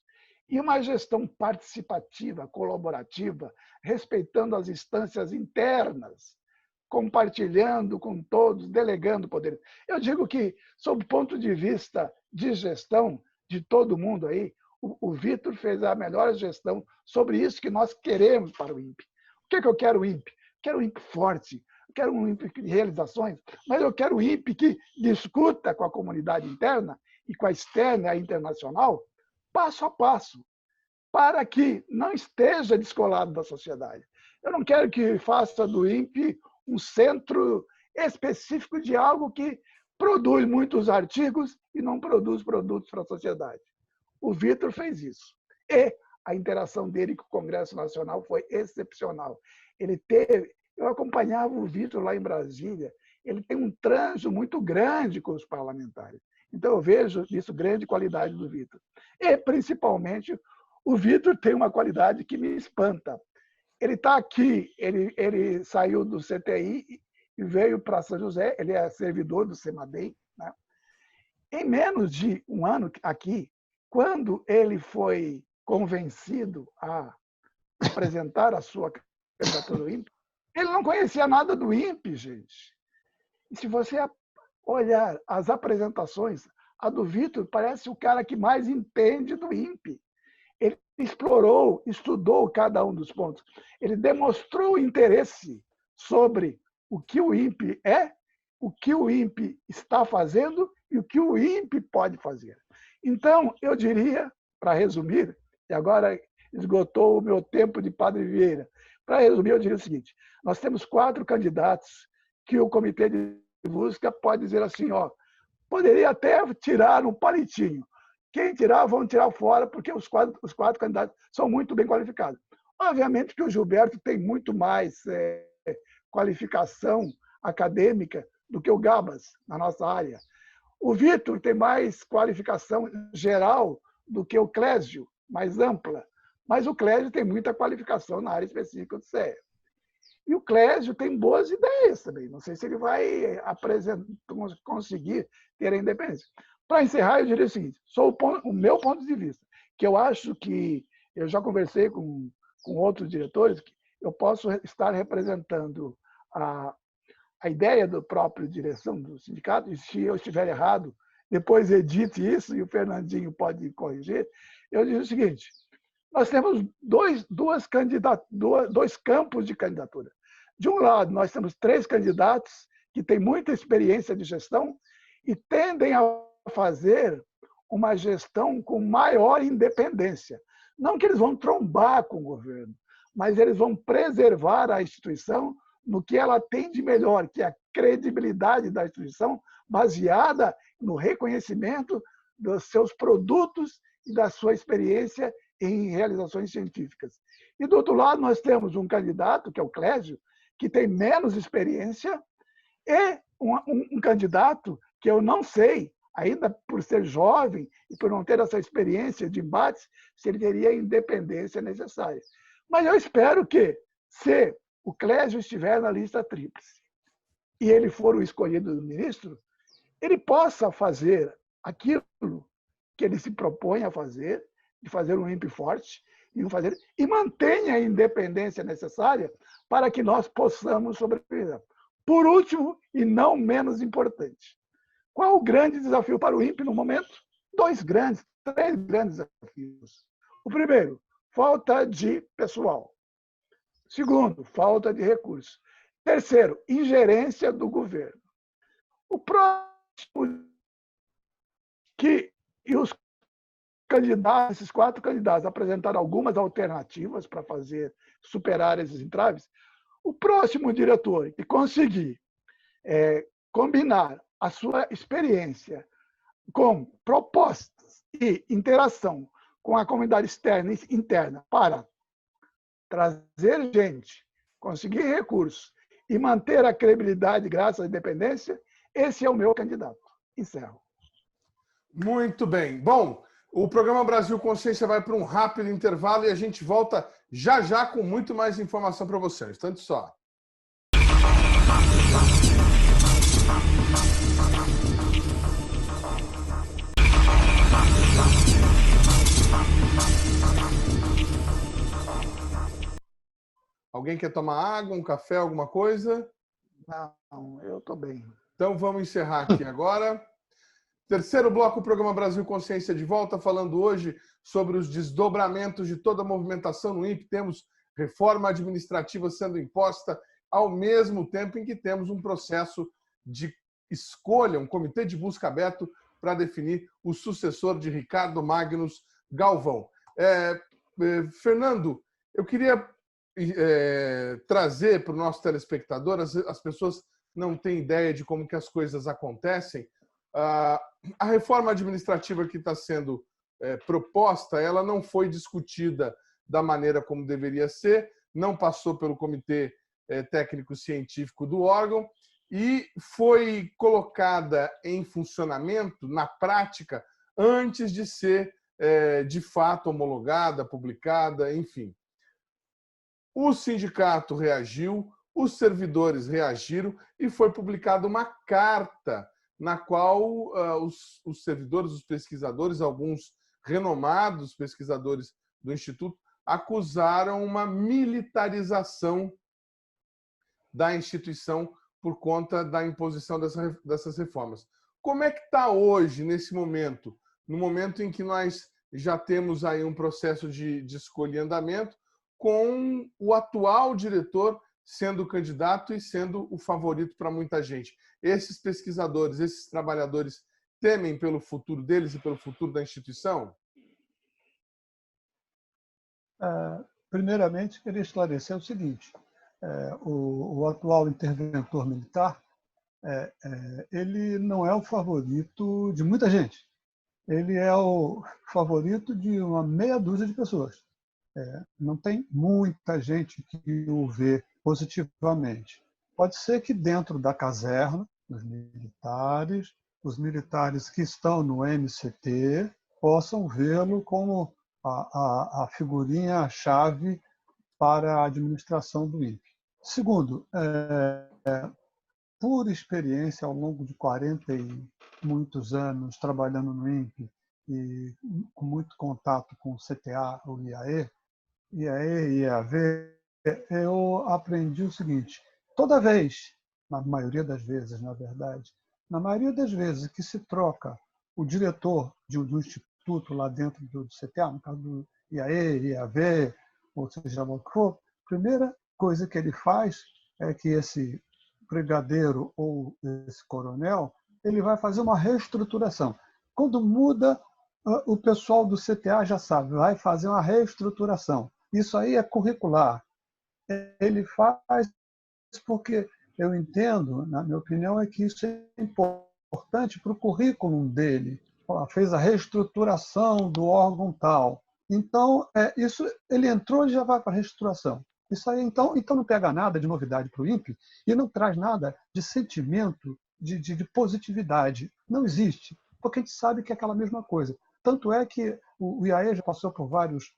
S3: E uma gestão participativa, colaborativa, respeitando as instâncias internas, compartilhando com todos, delegando poderes. Eu digo que, sob o ponto de vista de gestão de todo mundo aí, o Victor fez a melhor gestão sobre isso que nós queremos para o INPE. O que é que eu quero o INPE? Quero um INPE forte, eu quero um INPE de realizações, mas eu quero um INPE que discuta com a comunidade interna e com a externa e a internacional, passo a passo, para que não esteja descolado da sociedade. Eu não quero que faça do INPE um centro específico de algo que produz muitos artigos e não produz produtos para a sociedade. O Victor fez isso. E a interação dele com o Congresso Nacional foi excepcional. Eu acompanhava o Vitor lá em Brasília, ele tem um trânsito muito grande com os parlamentares. Então, eu vejo isso grande qualidade do Vitor. E, principalmente, o Vitor tem uma qualidade que me espanta. Ele está aqui, ele saiu do CTI e veio para São José, ele é servidor do CEMADEM, né? Em menos de um ano aqui, quando ele foi convencido a apresentar a sua candidatura ao INPE, ele não conhecia nada do INPE, gente. E se você olhar as apresentações, a do Vitor parece o cara que mais entende do INPE. Ele explorou, estudou cada um dos pontos. Ele demonstrou interesse sobre o que o INPE é, o que o INPE está fazendo e o que o INPE pode fazer. Então, eu diria, para resumir, e agora esgotou o meu tempo de Padre Vieira, para resumir, eu diria o seguinte: nós temos 4 candidatos que o Comitê de Busca pode dizer assim, ó, poderia até tirar um palitinho. Quem tirar, vão tirar fora, porque os quatro candidatos são muito bem qualificados. Obviamente que o Gilberto tem muito mais qualificação acadêmica do que o Gabas, na nossa área. O Vitor tem mais qualificação geral do que o Clésio, mais ampla. Mas o Clésio tem muita qualificação na área específica do CE. E o Clésio tem boas ideias também. Não sei se ele vai conseguir ter a independência. Para encerrar, eu diria o seguinte: o meu ponto de vista, que eu acho que eu já conversei com outros diretores, que eu posso estar representando a ideia do próprio direção do sindicato, e se eu estiver errado, depois edite isso e o Fernandinho pode corrigir. Eu digo o seguinte: nós temos dois campos de candidatura. De um lado, nós temos 3 candidatos que têm muita experiência de gestão e tendem a fazer uma gestão com maior independência. Não que eles vão trombar com o governo, mas eles vão preservar a instituição no que ela tem de melhor, que é a credibilidade da instituição, baseada no reconhecimento dos seus produtos e da sua experiência em realizações científicas. E, do outro lado, nós temos um candidato, que é o Clésio, que tem menos experiência, e um candidato que eu não sei, ainda por ser jovem e por não ter essa experiência de embates, se ele teria a independência necessária. Mas eu espero que, se o Clésio estiver na lista tríplice e ele for o escolhido do ministro, ele possa fazer aquilo que ele se propõe a fazer, de fazer um INPE forte, e mantenha a independência necessária para que nós possamos sobreviver. Por último, e não menos importante, qual o grande desafio para o INPE no momento? 3 grandes desafios. O primeiro, falta de pessoal. Segundo, falta de recursos. Terceiro, ingerência do governo. O próximo e os candidatos, esses 4 candidatos, apresentaram algumas alternativas para superar esses entraves. O próximo diretor que conseguir combinar a sua experiência com propostas e interação com a comunidade externa e interna para trazer gente, conseguir recursos e manter a credibilidade graças à independência, esse é o meu candidato. Encerro.
S1: Muito bem. Bom, o programa Brasil Consciência vai para um rápido intervalo e a gente volta já já com muito mais informação para você. Um instante só. Alguém quer tomar água, um café, alguma coisa?
S3: Não, eu estou bem.
S1: Então vamos encerrar aqui agora. Terceiro bloco, o programa Brasil Consciência de volta, falando hoje sobre os desdobramentos de toda a movimentação no INPE. Temos reforma administrativa sendo imposta ao mesmo tempo em que temos um processo de escolha, um comitê de busca aberto para definir o sucessor de Ricardo Magnus Galvão. Fernando, eu queria trazer para o nosso telespectador, as pessoas não têm ideia de como que as coisas acontecem. A reforma administrativa que está sendo proposta, ela não foi discutida da maneira como deveria ser, não passou pelo comitê técnico-científico do órgão e foi colocada em funcionamento, na prática, antes de ser, de fato, homologada, publicada, enfim. O sindicato reagiu, os servidores reagiram e foi publicada uma carta na qual os servidores, os pesquisadores, alguns renomados pesquisadores do Instituto, acusaram uma militarização da instituição por conta da imposição dessas reformas. Como é que está hoje, nesse momento, no momento em que nós já temos aí um processo de escolha em andamento, com o atual diretor sendo o candidato e sendo o favorito para muita gente? Esses pesquisadores, esses trabalhadores temem pelo futuro deles e pelo futuro da instituição?
S2: Primeiramente, queria esclarecer o seguinte: o atual interventor militar ele não é o favorito de muita gente. Ele é o favorito de uma meia dúzia de pessoas. Não tem muita gente que o vê positivamente. Pode ser que dentro da caserna, os militares que estão no MCT possam vê-lo como a figurinha-chave para a administração do INPE. Segundo, por experiência ao longo de 40 e muitos anos trabalhando no INPE e com muito contato com o CTA, o IAE e IAV, eu aprendi o seguinte: toda vez, na maioria das vezes, na verdade, na maioria das vezes que se troca o diretor de um instituto lá dentro do CTA, no caso do IAE, IAV, ou seja lá o que for, a primeira coisa que ele faz é que esse brigadeiro ou esse coronel, ele vai fazer uma reestruturação. Quando muda, o pessoal do CTA já sabe, vai fazer uma reestruturação. Isso aí é curricular. Ele faz porque eu entendo, na minha opinião, é que isso é importante para o currículo dele. Fez a reestruturação do órgão tal. Então, isso ele entrou e já vai para a reestruturação. Isso aí, então não pega nada de novidade para o INPE e não traz nada de sentimento, de positividade. Não existe, porque a gente sabe que é aquela mesma coisa. Tanto é que o IAE já passou por vários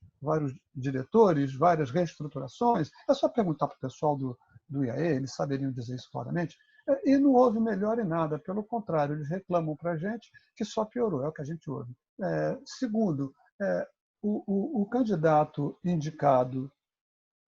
S2: diretores, várias reestruturações. É só perguntar para o pessoal do IAE, eles saberiam dizer isso claramente. E não houve melhora em nada, pelo contrário, eles reclamam para a gente que só piorou, é o que a gente ouve. Segundo, o candidato indicado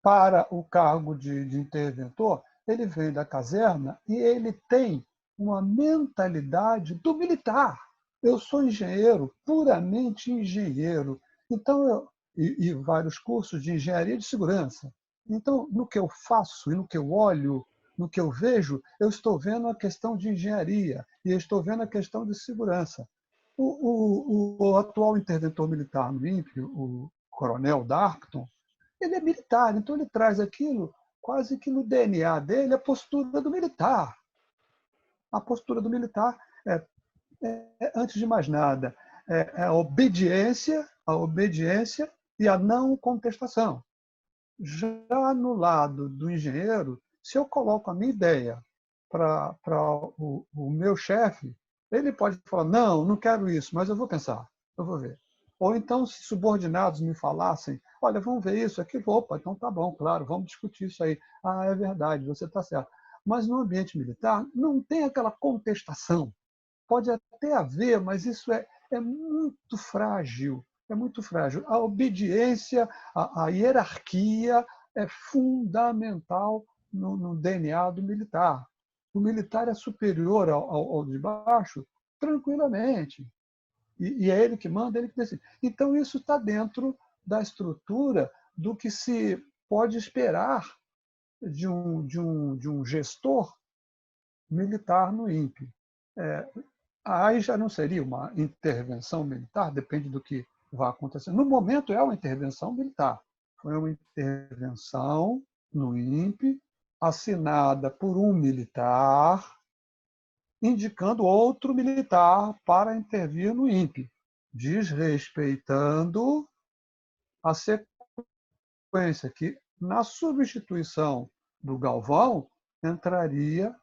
S2: para o cargo de interventor, ele vem da caserna e ele tem uma mentalidade do militar. Eu sou engenheiro, puramente engenheiro. Então, e vários cursos de engenharia de segurança. Então, no que eu faço e no que eu olho, no que eu vejo, eu estou vendo a questão de engenharia e eu estou vendo a questão de segurança. O atual interventor militar no INPE, o coronel Darkton, ele é militar, então ele traz aquilo quase que no DNA dele, a postura do militar. A postura do militar antes de mais nada, a obediência e a não contestação. Já no lado do engenheiro, se eu coloco a minha ideia para o meu chefe, ele pode falar, não quero isso, mas eu vou pensar, eu vou ver. Ou então, se subordinados me falassem, olha, vamos ver isso, aquilo, opa, então tá bom, claro, vamos discutir isso aí. Ah, é verdade, você está certo. Mas no ambiente militar não tem aquela contestação. Pode até haver, mas isso é muito frágil. É muito frágil. A obediência, a hierarquia é fundamental no DNA do militar. O militar é superior ao de baixo tranquilamente. E é ele que manda, é ele que decide. Então, isso está dentro da estrutura do que se pode esperar de um gestor militar no INPE. Aí já não seria uma intervenção militar, depende do que vai acontecer. No momento, é uma intervenção militar. Foi uma intervenção no INPE, assinada por um militar, indicando outro militar para intervir no INPE. desrespeitando a sequência, que na substituição do Galvão entraria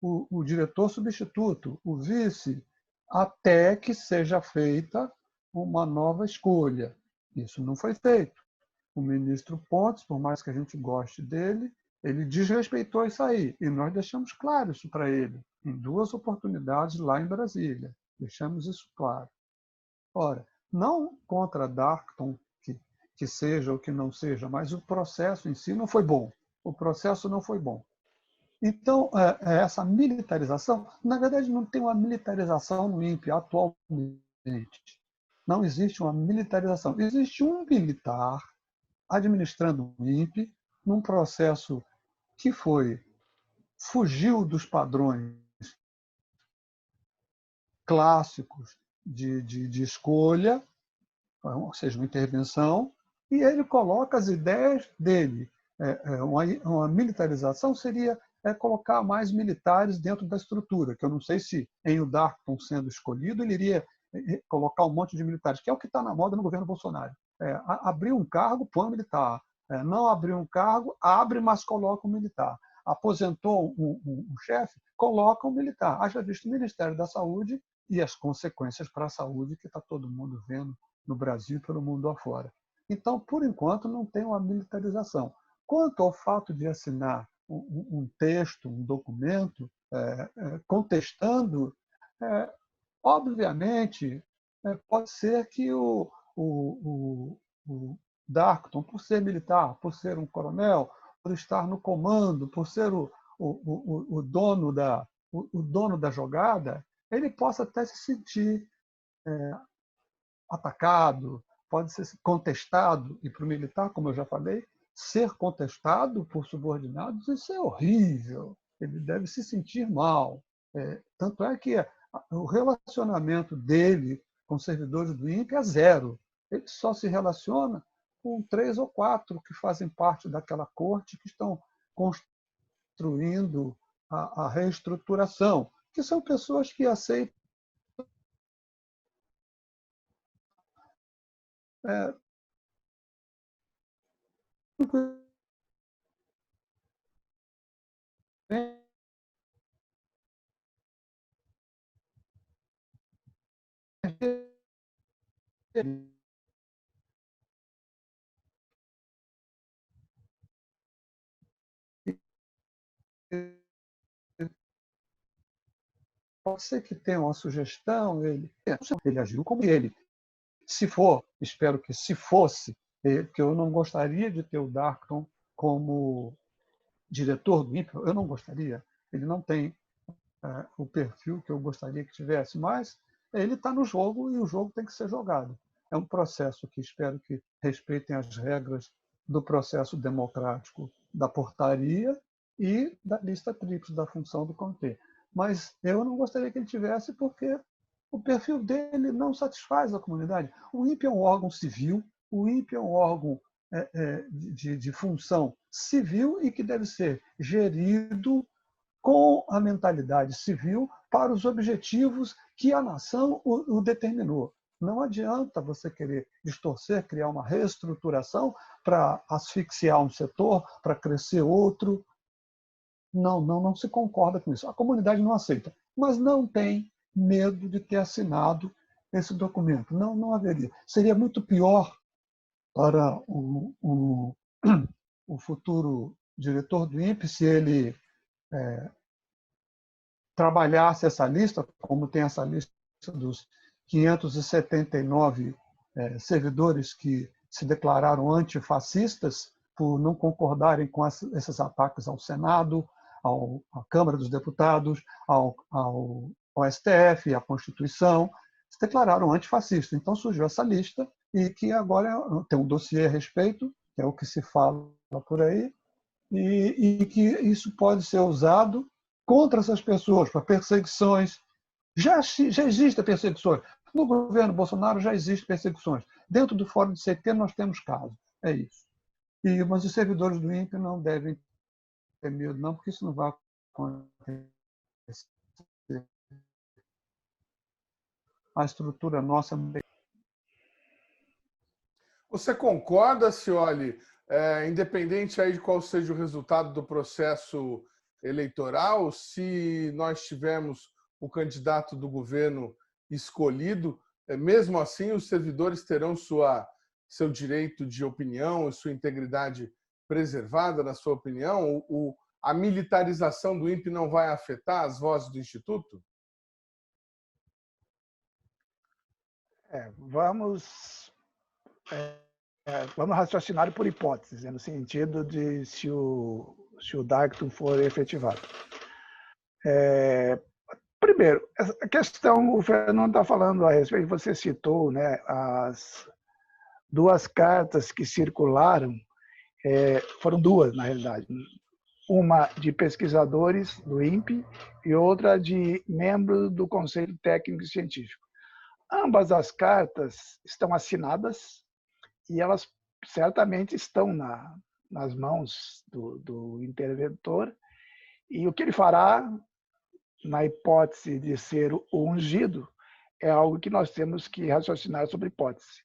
S2: o diretor substituto, o vice, até que seja feita uma nova escolha. Isso não foi feito. O ministro Pontes, por mais que a gente goste dele, ele desrespeitou isso aí. E nós deixamos claro isso para ele, em 2 oportunidades lá em Brasília. Deixamos isso claro. Ora, não contra Darkton, que seja ou que não seja, mas o processo em si não foi bom. O processo não foi bom. Então, essa militarização, na verdade, não tem uma militarização no INPE atualmente. Não existe uma militarização. Existe um militar administrando o INPE num processo que fugiu dos padrões clássicos de escolha, ou seja, uma intervenção, e ele coloca as ideias dele. Uma militarização seria colocar mais militares dentro da estrutura, que eu não sei se em o Darkton sendo escolhido ele iria colocar um monte de militares, que é o que está na moda no governo Bolsonaro. Abrir um cargo, põe um militar. Não abrir um cargo, abre, mas coloca um militar. Aposentou um chefe, coloca um militar. Haja visto o Ministério da Saúde e as consequências para a saúde que está todo mundo vendo no Brasil e pelo mundo afora. Então, por enquanto, não tem uma militarização. Quanto ao fato de assinar um texto, um documento, contestando, obviamente, pode ser que o Darkton, por ser militar, por ser um coronel, por estar no comando, por ser o dono da jogada, ele possa até se sentir atacado, pode ser contestado, e para o militar, como eu já falei, ser contestado por subordinados, isso é horrível, ele deve se sentir mal. Tanto é que o relacionamento dele com servidores do INPE é zero. Ele só se relaciona com 3 ou 4 que fazem parte daquela corte que estão construindo a reestruturação, que são pessoas que aceitam pode ser que tenha uma sugestão, ele agiu como ele. Se for, espero que se fosse, que eu não gostaria de ter o Darkton como diretor do INPE, eu não gostaria, ele não tem o perfil que eu gostaria que tivesse, mas ele está no jogo e o jogo tem que ser jogado. É um processo que espero que respeitem as regras do processo democrático da portaria e da lista tríplice da função do comitê. Mas eu não gostaria que ele tivesse porque o perfil dele não satisfaz a comunidade. O INPE é um órgão civil, o INPE é um órgão de função civil e que deve ser gerido com a mentalidade civil para os objetivos que a nação o determinou. Não adianta você querer distorcer, criar uma reestruturação para asfixiar um setor, para crescer outro. Não se concorda com isso. A comunidade não aceita, mas não tem medo de ter assinado esse documento. Não haveria. Seria muito pior para o futuro diretor do INPE se ele trabalhasse essa lista, como tem essa lista dos 579 servidores que se declararam antifascistas por não concordarem com esses ataques ao Senado, à Câmara dos Deputados, ao STF, à Constituição, se declararam antifascistas. Então surgiu essa lista e que agora tem um dossiê a respeito, que é o que se fala por aí, e que isso pode ser usado contra essas pessoas, para perseguições. Já existem perseguições. No governo Bolsonaro já existem perseguições. Dentro do Fórum de CT nós temos casos. É isso. Mas os servidores do INPE não devem ter medo, não, porque isso não vai acontecer. A estrutura nossa.
S1: Você concorda, Scioli, independente aí de qual seja o resultado do processo eleitoral, se nós tivermos o candidato do governo escolhido, mesmo assim os servidores terão seu direito de opinião e sua integridade preservada, na sua opinião? A militarização do INPE não vai afetar as vozes do Instituto?
S3: Vamos raciocinar por hipóteses, no sentido de se o Dactum for efetivado. Primeiro, a questão, o Fernando está falando a respeito, você citou, né, as duas cartas que circularam, foram duas, na realidade. Uma de pesquisadores do INPE e outra de membros do Conselho Técnico e Científico. Ambas as cartas estão assinadas e elas certamente estão nas mãos do interventor, e o que ele fará, na hipótese de ser o ungido, é algo que nós temos que raciocinar sobre hipótese.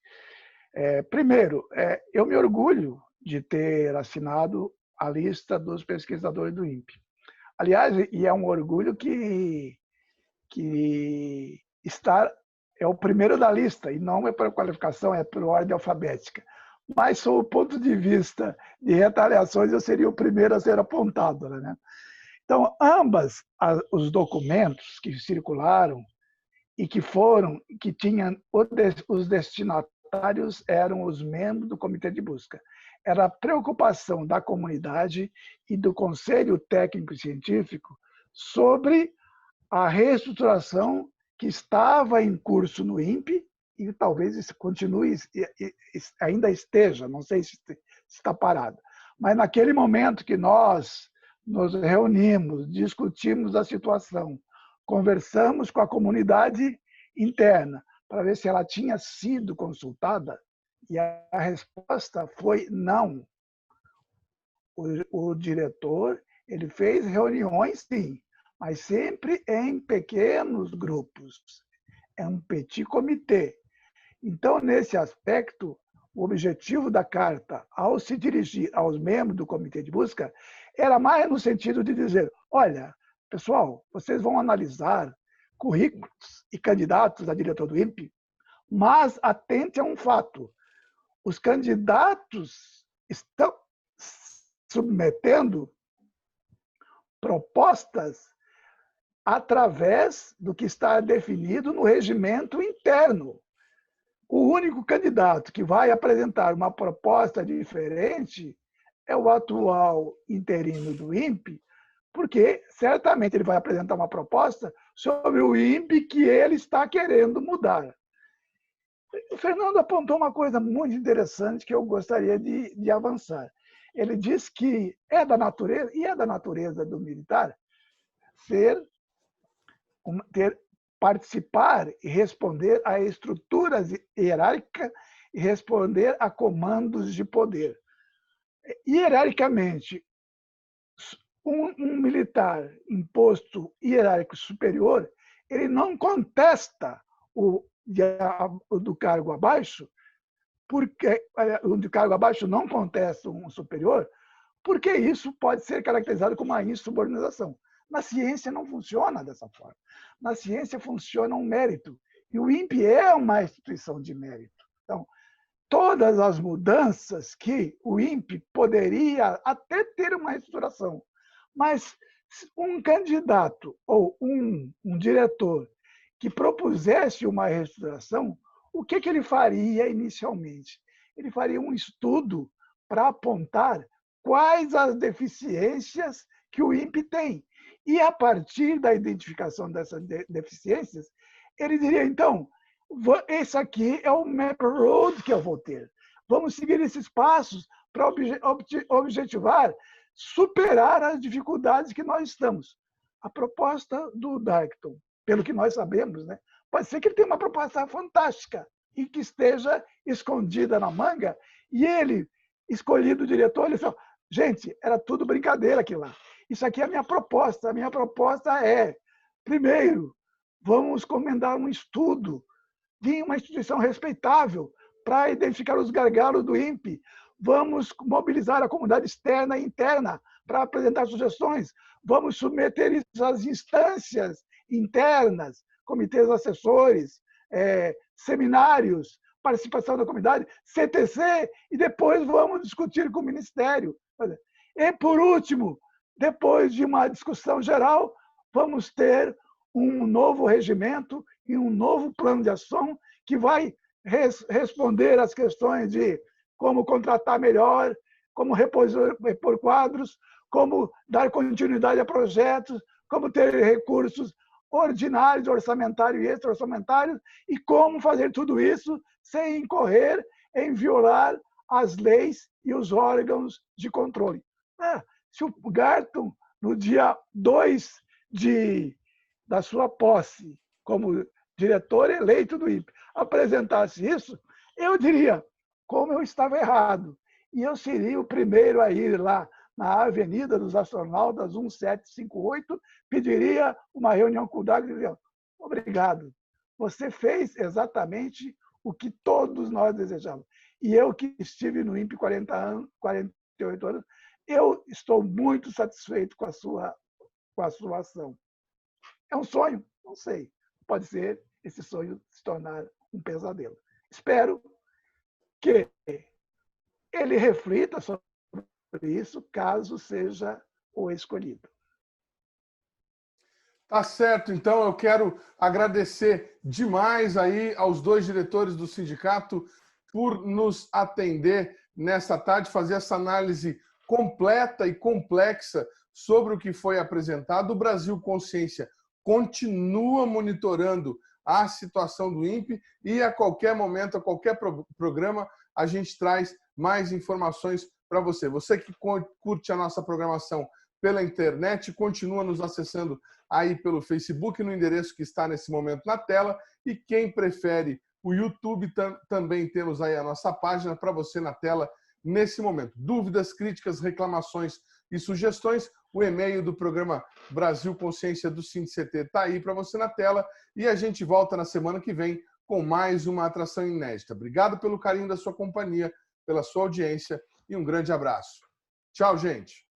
S3: Primeiro, eu me orgulho de ter assinado a lista dos pesquisadores do INPE. Aliás, e é um orgulho que é o primeiro da lista, e não é por qualificação, é por ordem alfabética. Mas, sob o ponto de vista de retaliações, eu seria o primeiro a ser apontado, né? Então, ambas os documentos que circularam e que tinham os destinatários eram os membros do Comitê de Busca. Era a preocupação da comunidade e do Conselho Técnico e Científico sobre a reestruturação que estava em curso no INPE e talvez continue, ainda esteja, não sei se está parado. Mas naquele momento que nós nos reunimos, discutimos a situação, conversamos com a comunidade interna para ver se ela tinha sido consultada, e a resposta foi não. O diretor, ele fez reuniões, sim, mas sempre em pequenos grupos. É um petit comitê. Então, nesse aspecto, o objetivo da carta, ao se dirigir aos membros do Comitê de Busca, era mais no sentido de dizer: olha, pessoal, vocês vão analisar currículos e candidatos a diretor do INPE, mas atente a um fato: os candidatos estão submetendo propostas através do que está definido no regimento interno. O único candidato que vai apresentar uma proposta diferente é o atual interino do INPE, porque certamente ele vai apresentar uma proposta sobre o INPE que ele está querendo mudar. O Fernando apontou uma coisa muito interessante que eu gostaria de avançar. Ele diz que é da natureza do militar participar e responder a estruturas hierárquicas e responder a comandos de poder. Hierarquicamente, um militar em posto hierárquico superior, ele não contesta do cargo abaixo, porque o de cargo abaixo não contesta um superior, porque isso pode ser caracterizado como uma insubordinação. Na ciência não funciona dessa forma. Na ciência funciona um mérito. E o INPE é uma instituição de mérito. Então, todas as mudanças que o INPE poderia até ter uma reestruturação, mas um candidato ou um diretor que propusesse uma reestruturação, o que ele faria inicialmente? Ele faria um estudo para apontar quais as deficiências que o INPE tem. E, a partir da identificação dessas deficiências, ele diria, então, esse aqui é o map road que eu vou ter. Vamos seguir esses passos para objetivar, superar as dificuldades que nós estamos. A proposta do Dactum, pelo que nós sabemos, né, pode ser que ele tenha uma proposta fantástica e que esteja escondida na manga, e ele, escolhido o diretor, ele falou: gente, era tudo brincadeira aquilo lá. Isso aqui é a minha proposta. A minha proposta é, primeiro, vamos encomendar um estudo de uma instituição respeitável para identificar os gargalos do INPE. Vamos mobilizar a comunidade externa e interna para apresentar sugestões. Vamos submeter isso às instâncias internas, comitês assessores, seminários, participação da comunidade, CTC, e depois vamos discutir com o Ministério. E, por último, depois de uma discussão geral, vamos ter um novo regimento e um novo plano de ação que vai responder às questões de como contratar melhor, como repor quadros, como dar continuidade a projetos, como ter recursos ordinários, orçamentários e extra-orçamentários, e como fazer tudo isso sem incorrer em violar as leis e os órgãos de controle. Se o Garton, no dia 2 da sua posse como diretor eleito do INPE, apresentasse isso, eu diria como eu estava errado. E eu seria o primeiro a ir lá na Avenida dos Astronautas 1758, pediria uma reunião com o Douglas e diria: obrigado, você fez exatamente o que todos nós desejamos. E eu que estive no INPE 48 anos, eu estou muito satisfeito com a sua ação. É um sonho? Não sei. Pode ser esse sonho se tornar um pesadelo. Espero que ele reflita sobre isso, caso seja o escolhido.
S1: Tá certo, então eu quero agradecer demais aí aos dois diretores do sindicato por nos atender nessa tarde, fazer essa análise completa e complexa sobre o que foi apresentado. O Brasil Consciência continua monitorando a situação do INPE e a qualquer momento, a qualquer programa, a gente traz mais informações para você. Você que curte a nossa programação pela internet, continua nos acessando aí pelo Facebook, no endereço que está nesse momento na tela. E quem prefere o YouTube, também temos aí a nossa página para você na tela nesse momento. Dúvidas, críticas, reclamações e sugestões, o e-mail do programa Brasil Consciência do SINDICT está aí para você na tela. E a gente volta na semana que vem com mais uma atração inédita. Obrigado pelo carinho da sua companhia, pela sua audiência e um grande abraço. Tchau, gente!